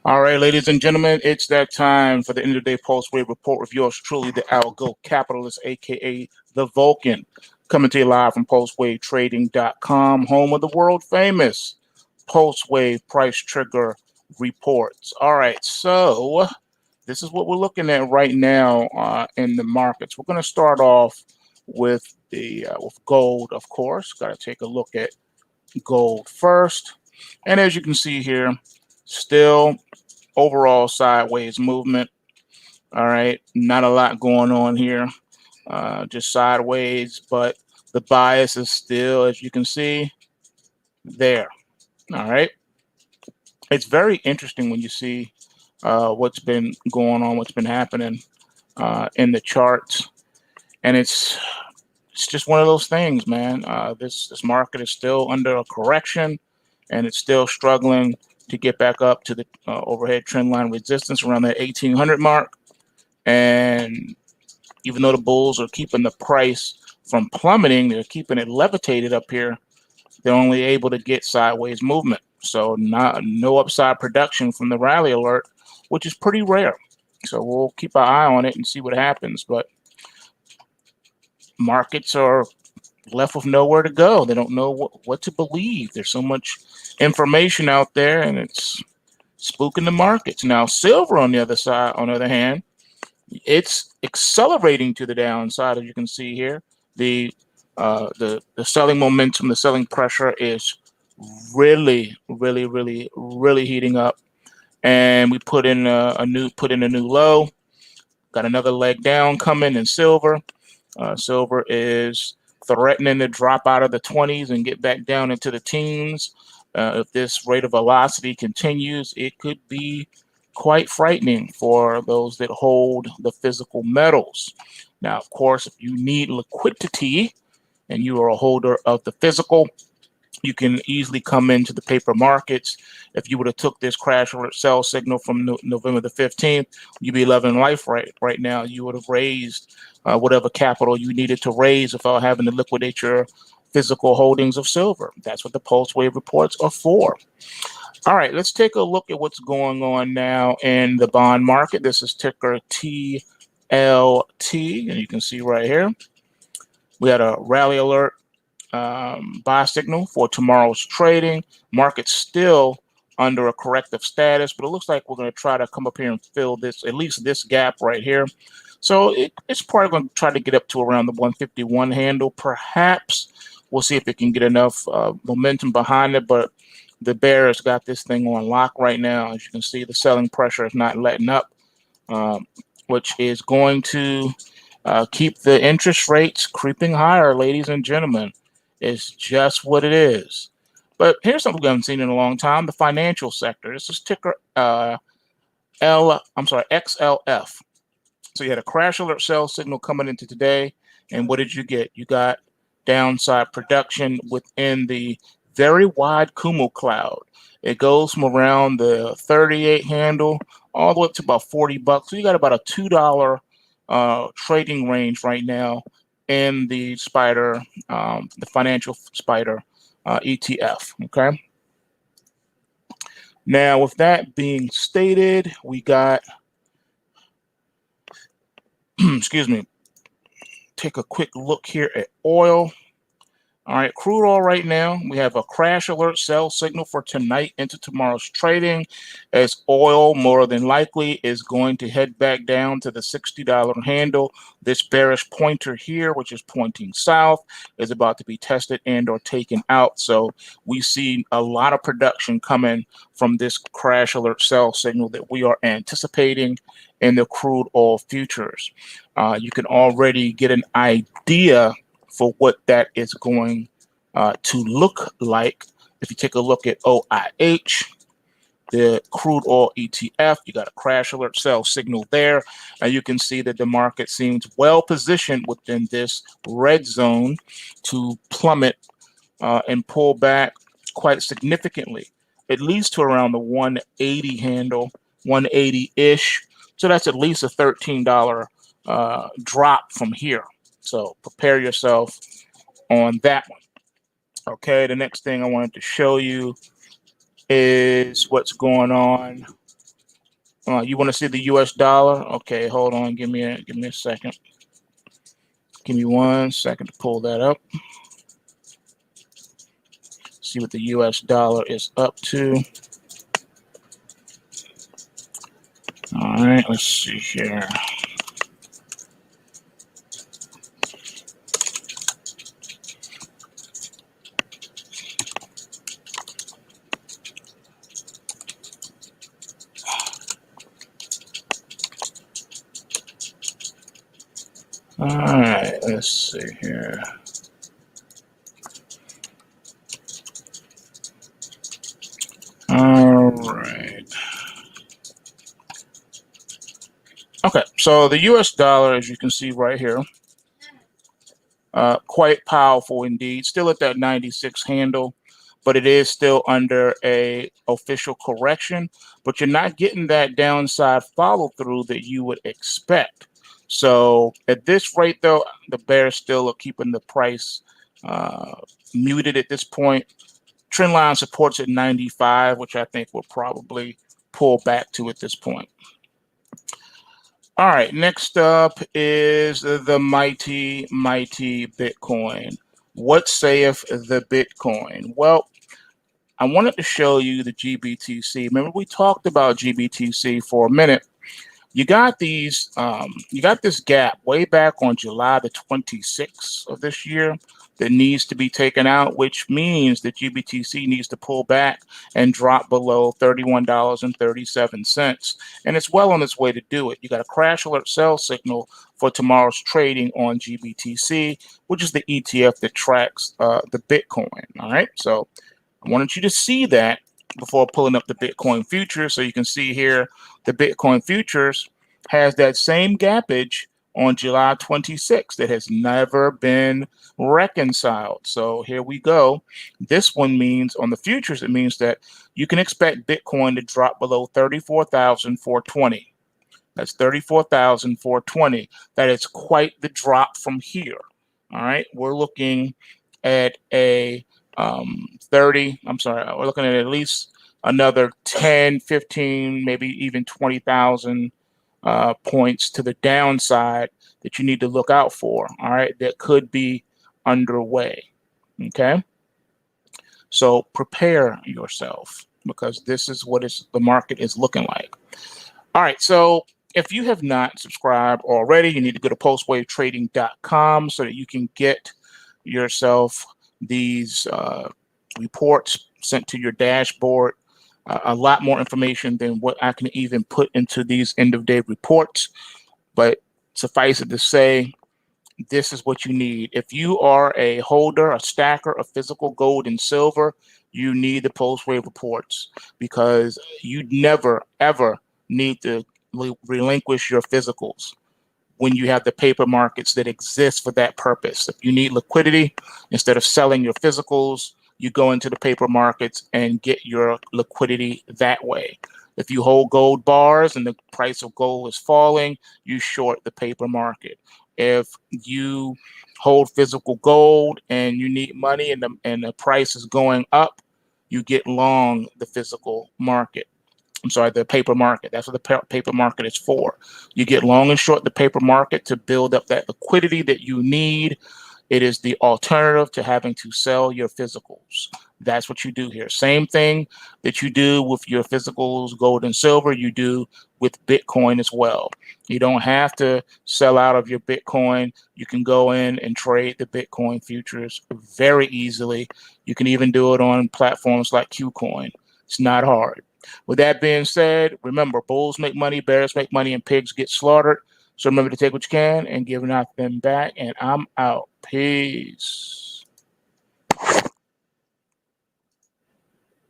All right, ladies and gentlemen, it's that time for the end of the day PulseWave report with yours truly, the Algo Capitalist, aka the Vulcan, coming to you live from PulseWaveTrading.com, home of the world famous PulseWave Price Trigger reports. All right, so this is what we're looking at right now in the markets. We're going to start off with with gold, of course. Got to take a look at gold first, and as you can see here, still overall sideways movement. All right, not a lot going on here, just sideways, but the bias is still, as you can see, there. All right, it's very interesting when you see what's been going on, what's been happening in the charts, and it's just one of those things, man. This market is still under a correction, and it's still struggling to get back up to the overhead trend line resistance around that 1800 mark. And even though the bulls are keeping the price from plummeting, they're keeping it levitated up here. They're only able to get sideways movement. So no upside production from the rally alert, which is pretty rare. So we'll keep our eye on it and see what happens. But markets are left with nowhere to go. They don't know what to believe. There's so much information out there, and it's spooking the markets. Now, silver on the other side, on the other hand, it's accelerating to the downside, as you can see here. The selling momentum, the selling pressure is really heating up, and we put in a new low. Got another leg down coming in silver. Silver is threatening to drop out of the 20s and get back down into the teens. If this rate of velocity continues, it could be quite frightening for those that hold the physical metals. Now, of course, if you need liquidity and you are a holder of the physical, you can easily come into the paper markets. If you would have took this crash alert sell signal from November the 15th, you'd be loving life right now. You would have raised whatever capital you needed to raise without having to liquidate your physical holdings of silver. That's what the PulseWave reports are for. All right, let's take a look at what's going on now in the bond market. This is ticker TLT, and you can see right here, we had a rally alert buy signal for tomorrow's trading. Market's still under a corrective status, but it looks like we're going to try to come up here and fill this, at least this gap right here. So it's probably going to try to get up to around the 151 handle. Perhaps we'll see if it can get enough momentum behind it, but the bears got this thing on lock right now. As you can see, the selling pressure is not letting up, which is going to keep the interest rates creeping higher, ladies and gentlemen. It's just what it is. But here's something we haven't seen in a long time: the financial sector. This is ticker XLF. So you had a crash alert sell signal coming into today, and what did you get? You got downside production within the very wide Kumo cloud. It goes from around the 38 handle all the way up to about 40 bucks. So you got about a $2 trading range right now in the Spider, the financial Spider ETF. Okay. Now, with that being stated, we got, excuse me, take a quick look here at oil. All right, crude oil right now, we have a crash alert sell signal for tonight into tomorrow's trading, as oil more than likely is going to head back down to the $60 handle. This bearish pointer here, which is pointing south, is about to be tested and or taken out. So we see a lot of production coming from this crash alert sell signal that we are anticipating in the crude oil futures. You can already get an idea for what that is going to look like. If you take a look at OIH, the crude oil ETF, you got a crash alert sell signal there. And you can see that the market seems well positioned within this red zone to plummet and pull back quite significantly, at least to around the 180 handle, 180-ish. So that's at least a $13 drop from here. So prepare yourself on that one. Okay, the next thing I wanted to show you is what's going on. You want to see the US dollar? Okay, hold on. Give me a second. Give me 1 second to pull that up. See what the US dollar is up to. All right, let's see here. All right, let's see here. All right. Okay, so the US dollar, as you can see right here, quite powerful indeed. Still at that 96 handle, but it is still under a official correction. But you're not getting that downside follow through that you would expect. So at this rate, though, the bears still are keeping the price muted at this point. Trend line supports at 95, which I think will probably pull back to at this point. All right, next up is the mighty Bitcoin. What saith the Bitcoin? Well, I wanted to show you the GBTC. Remember, we talked about GBTC for a minute. You got these, you got this gap way back on July the 26th of this year that needs to be taken out, which means that GBTC needs to pull back and drop below $31.37. And it's well on its way to do it. You got a crash alert sell signal for tomorrow's trading on GBTC, which is the ETF that tracks the Bitcoin. All right. So I wanted you to see that before pulling up the Bitcoin futures. So you can see here the Bitcoin futures has that same gappage on July 26th that has never been reconciled. So here we go. This one means on the futures, it means that you can expect Bitcoin to drop below 34,420. That's 34,420. That is quite the drop from here. All right. We're looking at a 30, I'm sorry, we're looking at least another 10, 15, maybe even 20,000 points to the downside that you need to look out for, all right, that could be underway, okay? So prepare yourself because this is what the market is looking like. All right, so if you have not subscribed already, you need to go to pulsewavetrading.com so that you can get yourself these reports sent to your dashboard. A lot more information than what I can even put into these end-of-day reports. But suffice it to say, this is what you need. If you are a holder, a stacker of physical gold and silver, you need the PulseWave reports because you never, ever need to relinquish your physicals when you have the paper markets that exist for that purpose. If you need liquidity, instead of selling your physicals, you go into the paper markets and get your liquidity that way. If you hold gold bars and the price of gold is falling, you short the paper market. If you hold physical gold and you need money and the price is going up, you get long the physical market. I'm sorry, the paper market. That's what the paper market is for. You get long and short the paper market to build up that liquidity that you need. It is the alternative to having to sell your physicals. That's what you do here. Same thing that you do with your physicals, gold and silver, you do with Bitcoin as well. You don't have to sell out of your Bitcoin. You can go in and trade the Bitcoin futures very easily. You can even do it on platforms like KuCoin. It's not hard. With that being said, remember, bulls make money, bears make money, and pigs get slaughtered. So remember to take what you can and give not them back. And I'm out. Peace.